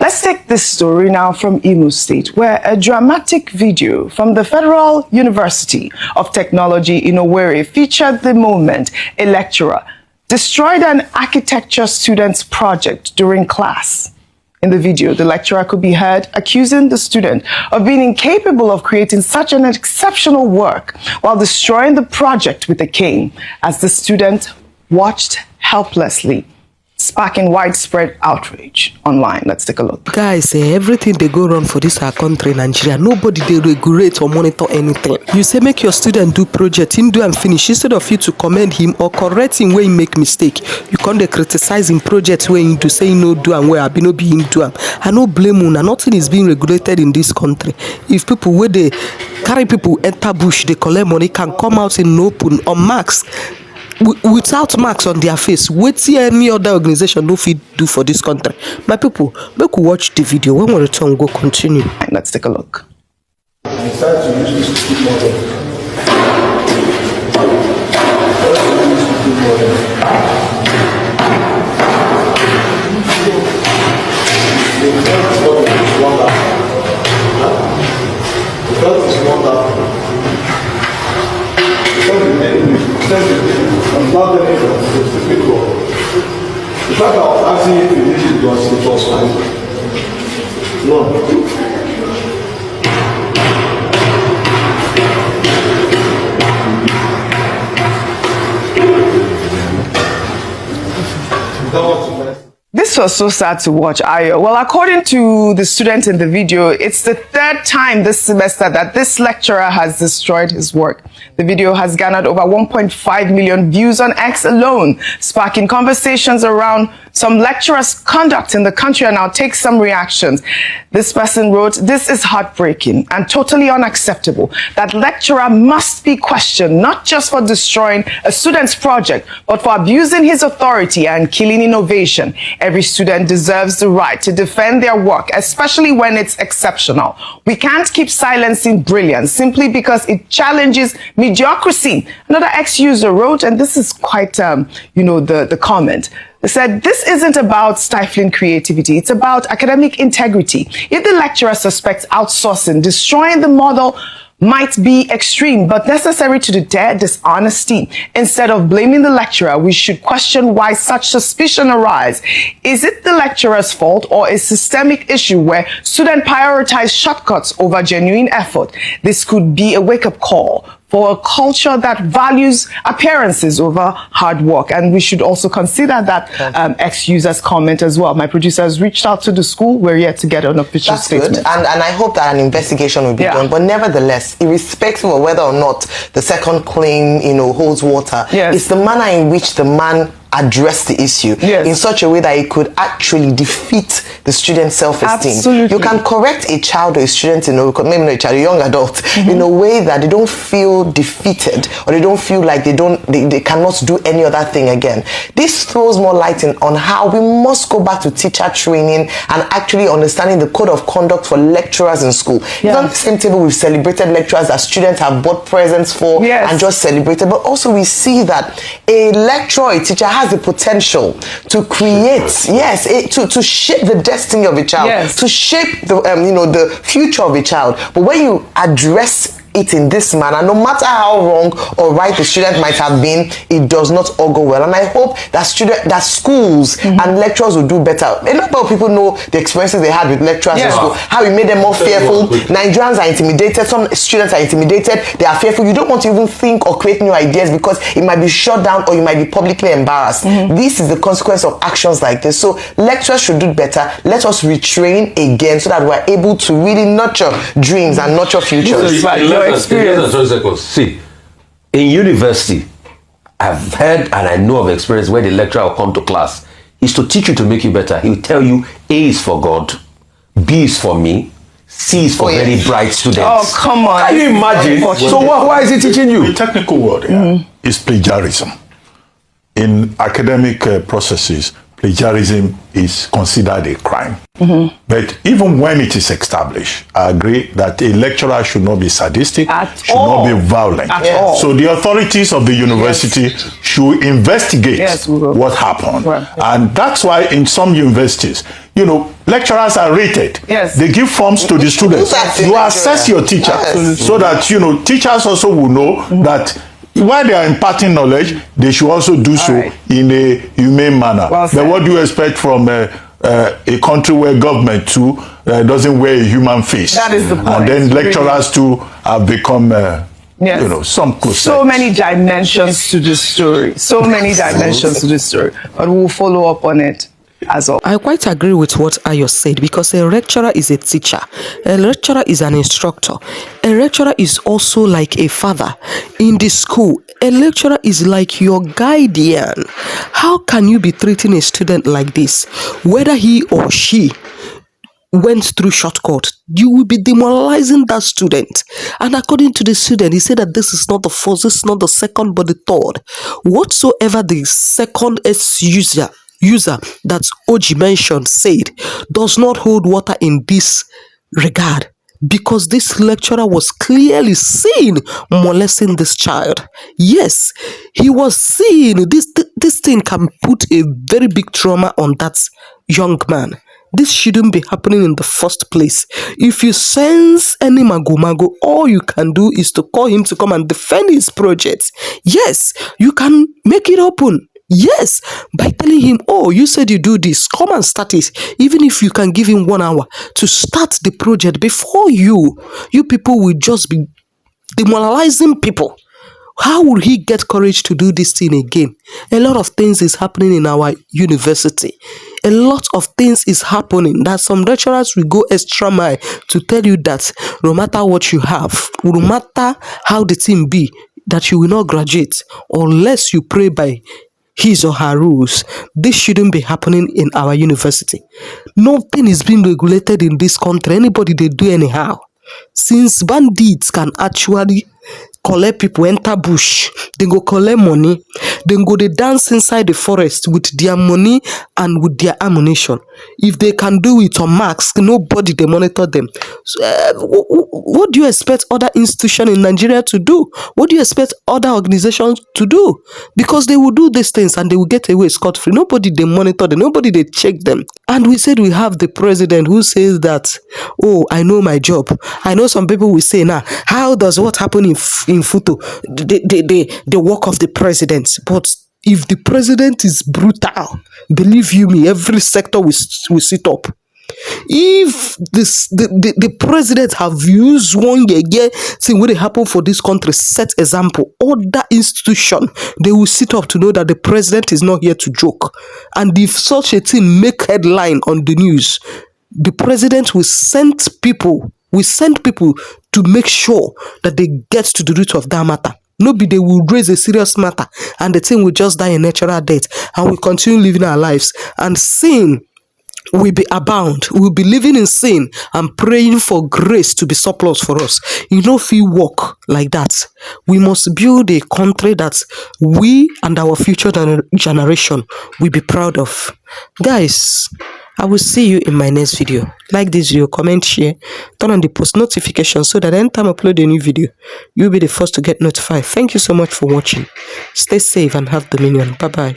Let's take this story now from Imo State, where a dramatic video from the Federal University of Technology in Owerri featured the moment a lecturer destroyed an architecture student's project during class. In the video, the lecturer could be heard accusing the student of being incapable of creating such an exceptional work while destroying the project with a cane as the student watched helplessly, sparking widespread outrage online. Let's take a look. Guys, everything they go wrong for this our country, Nigeria, nobody they regulate or monitor anything. You say make your student do project, him do and finish. Instead of you to commend him or correct him where he make mistake, you can't criticize him project where he do say no do and where be no be him do. I no blame una. Nothing is being regulated in this country. If people where they carry people enter bush, they collect money, can come out in open on marks. Without marks on their face, what any other organization no fit do for this country. My people, make we watch the video. When we return, we'll go continue. Let's take a look. Not the in fact, I was asking if you did it was fine. No. This was so sad to watch, Ayo. Well, according to the student in the video, it's the third time this semester that this lecturer has destroyed his work. The video has garnered over 1.5 million views on X alone, sparking conversations around some lecturers' conduct in the country, and I'll take some reactions. This person wrote, "This is heartbreaking and totally unacceptable. That lecturer must be questioned, not just for destroying a student's project, but for abusing his authority and killing innovation. Every student deserves the right to defend their work, especially when it's exceptional. We can't keep silencing brilliance simply because it challenges mediocrity." Another ex-user wrote, and this is quite, the comment. They said, "This isn't about stifling creativity. It's about academic integrity. If the lecturer suspects outsourcing, destroying the model might be extreme, but necessary to deter dishonesty. Instead of blaming the lecturer, we should question why such suspicion arises. Is it the lecturer's fault or a systemic issue where students prioritize shortcuts over genuine effort? This could be a wake-up call for a culture that values appearances over hard work." And we should also consider that ex-user's comment as well. My producer has reached out to the school. We're yet to get an official statement. Good. And I hope that an investigation will be done. But nevertheless, irrespective of whether or not the second claim, holds water, it's the manner in which the man address the issue in such a way that it could actually defeat the student's self-esteem. Absolutely. You can correct a child or a student, maybe not a child, a young adult, in a way that they don't feel defeated or they don't feel like they cannot do any other thing again. This throws more light on how we must go back to teacher training and actually understanding the code of conduct for lecturers in school. It's on the same table we've celebrated lecturers that students have bought presents for and just celebrated, but also we see that a lecturer, a teacher has the potential to create, to shape the destiny of a child, to shape the future of a child. But when you address it in this manner, no matter how wrong or right the student might have been, it does not all go well. And I hope that schools and lecturers will do better. A lot of people know the experiences they had with lecturers in school, how it made them more fearful. Nigerians are intimidated. Some students are intimidated. They are fearful. You don't want to even think or create new ideas because it might be shut down or you might be publicly embarrassed. This is the consequence of actions like this. So lecturers should do better. Let us retrain again so that we're able to really nurture dreams and nurture futures. See, in university, I've heard and I know of experience where the lecturer will come to class. He's to teach you to make you better. He will tell you A is for God, B is for me, C is for very bright students. Oh, come on. Can you imagine? So why is he teaching you? The technical word is plagiarism. In academic processes, plagiarism is considered a crime. But even when it is established, I agree that a lecturer should not be sadistic, should not be violent. So the authorities of the university should investigate what happened. And that's why in some universities, you know, lecturers are rated. They give forms to the students. You assess your teacher so that, you know, teachers also will know that while they are imparting knowledge, they should also do so in a humane manner. But what do you expect from a country where government too doesn't wear a human face? That is the point. And then lecturers too have become, you know, some close. So many dimensions to this story. So many dimensions to this story. But we'll follow up on it. I quite agree with what Ayo said, because a lecturer is a teacher, a lecturer is an instructor, a lecturer is also like a father in the school. A lecturer is like your guardian. How can you be treating a student like this? Whether he or she went through shortcut, you will be demoralizing that student. And according to the student, he said that this is not the first, this is not the second, but the third. Whatsoever the second user that Oji mentioned said does not hold water in this regard, because this lecturer was clearly seen molesting this child. Yes, he was seen. This thing can put a very big trauma on that young man. This shouldn't be happening in the first place. If you sense any mago, all you can do is to call him to come and defend his project. Yes, you can make it open. Yes, by telling him, oh, you said you do this, come and start it. Even if you can give him 1 hour to start the project before you people will just be demoralizing people. How will he get courage to do this thing again? A lot of things is happening in our university. A lot of things is happening that some lecturers will go extra mile to tell you that no matter what you have, no matter how the thing be, that you will not graduate unless you pray by his or her rules. This shouldn't be happening in our university. Nothing is being regulated in this country. Anybody they do anyhow. Since bandits can actually collect people, enter bush, they go collect money, then go they dance inside the forest with their money and with their ammunition. If they can do it on marks, nobody they monitor them. So, what do you expect other institutions in Nigeria to do? What do you expect other organizations to do? Because they will do these things and they will get away scot-free. Nobody they monitor them, nobody they check them. And we said we have the president who says that, oh, I know my job. I know some people will say, now, how does what happen in Futo, the work of the president? But if the president is brutal, believe you me, every sector will sit up. If the president have used one year thing when it happen for this country, set example, other institution, they will sit up to know that the president is not here to joke. And if such a thing make headline on the news, the president will send people to make sure that they get to the root of that matter. Nobody they will raise a serious matter and the thing will just die a natural death and we continue living our lives, and sin will be abound. We'll be living in sin and praying for grace to be surplus for us. You know, if we walk like that, we must build a country that we and our future generation will be proud of. Guys, I will see you in my next video. Like this video, comment, share, turn on the post notification so that anytime I upload a new video, you'll be the first to get notified. Thank you so much for watching. Stay safe and have dominion. Bye-bye.